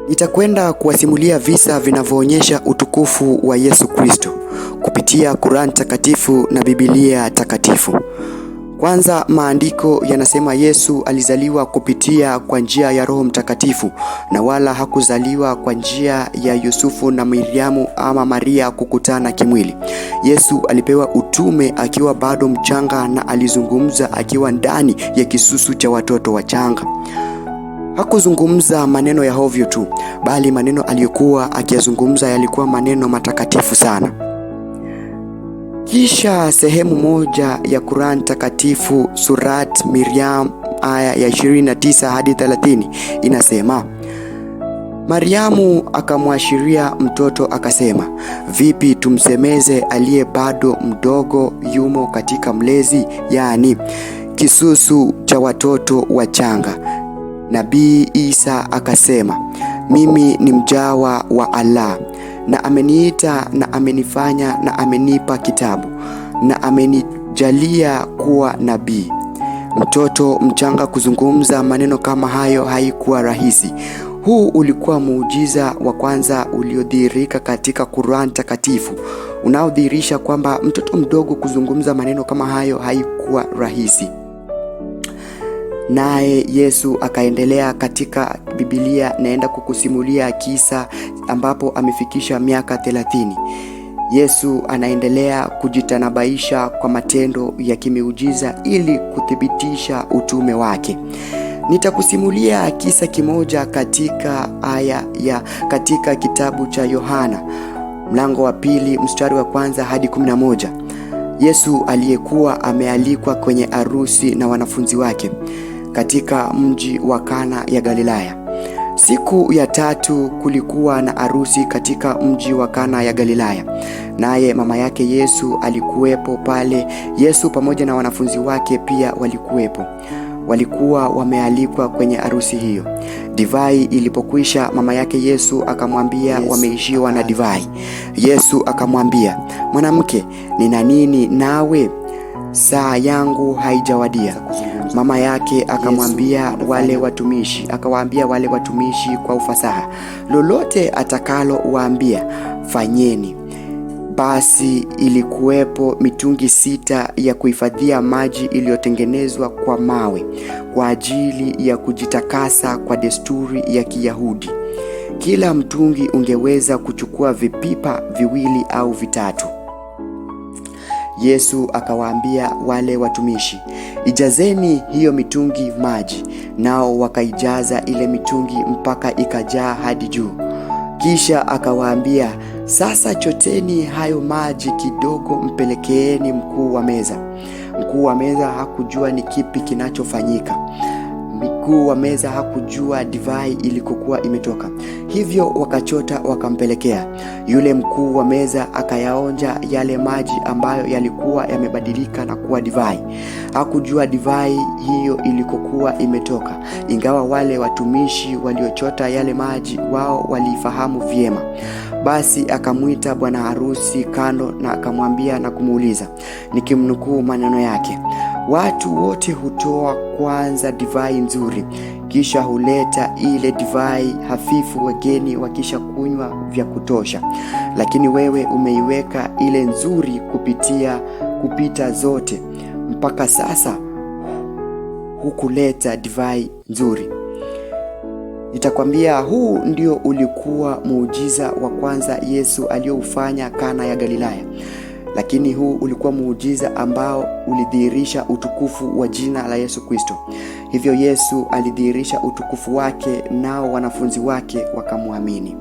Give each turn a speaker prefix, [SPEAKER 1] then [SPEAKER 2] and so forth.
[SPEAKER 1] Nitakwenda kuwasimulia visa vinavyoonyesha utukufu wa Yesu Kristo kupitia Qur'an takatifu na Biblia takatifu. Kwanza, maandiko yanasema Yesu alizaliwa kupitia kwa njia ya Roho Mtakatifu na wala hakuzaliwa kwa njia ya Yusufu na Miriamu ama Maria kukutana kimwili. Yesu alipewa utume akiwa bado mchanga na alizungumza akiwa ndani ya kisusu cha watoto wachanga. Hakuzungumza maneno ya hovyo tu, bali maneno aliyokuwa akiyazungumza yalikuwa maneno matakatifu sana. Kisha sehemu moja ya Qur'an takatifu Surat Maryam aya ya 29 hadi 30 inasema, Mariamu akamwashiria mtoto akasema, vipi tumsemeze aliye bado mdogo yumo katika mlezi, yani kisusu cha watoto wachanga. Nabii Isa akasema, mimi ni mjawa wa Allah na ameniita na amenifanya na amenipa kitabu na amenijalia kuwa nabii. Mtoto mchanga kuzungumza maneno kama hayo haikuwa rahisi. Huu ulikuwa muujiza wa kwanza uliodhihirika katika Qur'an takatifu, unaodhihirisha kwamba mtoto mdogo kuzungumza maneno kama hayo haikuwa rahisi. Naye Yesu akaendelea katika Biblia, naenda kukusimulia kisa ambapo amefikisha miaka 30. Yesu anaendelea kujitanabaisha kwa matendo ya kimiujiza ili kuthibitisha utume wake. Nitakusimulia kisa kimoja katika kitabu cha Yohana mlango wa 2 mstari wa 1 hadi 11. Yesu aliyekuwa amealikwa kwenye harusi na wanafunzi wake katika mji wa Kana ya Galilaya. Siku ya 3 kulikuwa na harusi katika mji wa Kana ya Galilaya, naye mama yake Yesu alikuwepo pale. Yesu pamoja na wanafunzi wake pia walikuwepo. Walikuwa wamealikwa kwenye harusi hiyo. Divai ilipokwisha, mama yake Yesu akamwambia wameishiwa na divai. Yesu akamwambia, mwanamke, nina nini nawe? Saa yangu haijawadia. Mama yake akawaambia wale watumishi kwa ufasaha, lolote atakalo waambia fanyeni. Basi ilikuwepo mitungi 6 ya kuhifadhia maji iliyotengenezwa kwa mawe kwa ajili ya kujitakasa kwa desturi ya Kiyahudi. Kila mtungi ungeweza kuchukua vipipa 2 au 3. Yesu akawaambia wale watumishi, ijazeni hiyo mitungi maji. Nao wakaijaza ile mitungi mpaka ikajaa hadi juu. Kisha akawaambia, sasa choteni hayo maji kidogo mpelekeeni mkuu wa meza. Mkuu wa meza hakujua ni kipi kinachofanyika. Mkuu wa meza hakujua divai ilikokuwa imetoka. Hivyo wakachota wakampelekea. Yule mkuu wa meza akayaonja yale maji ambayo yalikuwa yamebadilika na kuwa divai. Hakujua divai hiyo ilikokuwa imetoka, ingawa wale watumishi waliochota yale maji wao walifahamu vyema. Basi akamwita bwana harusi kando na akamwambia na kumuuliza, nikimnukuu maneno yake, watu wote hutoa kwanza divai nzuri, kisha huleta ile divai hafifu wageni wakisha kunywa vya kutosha. Lakini wewe umeiweka ile nzuri kupita zote. Mpaka sasa hukuleta divai nzuri. Nitakwambia, huu ndio ulikuwa muujiza wa kwanza Yesu aliyoufanya Kana ya Galilaya. Lakini huu ulikuwa muujiza ambao ulidhihirisha utukufu wa jina la Yesu Kristo. Hivyo Yesu alidhihirisha utukufu wake, nao wanafunzi wake wakamwamini.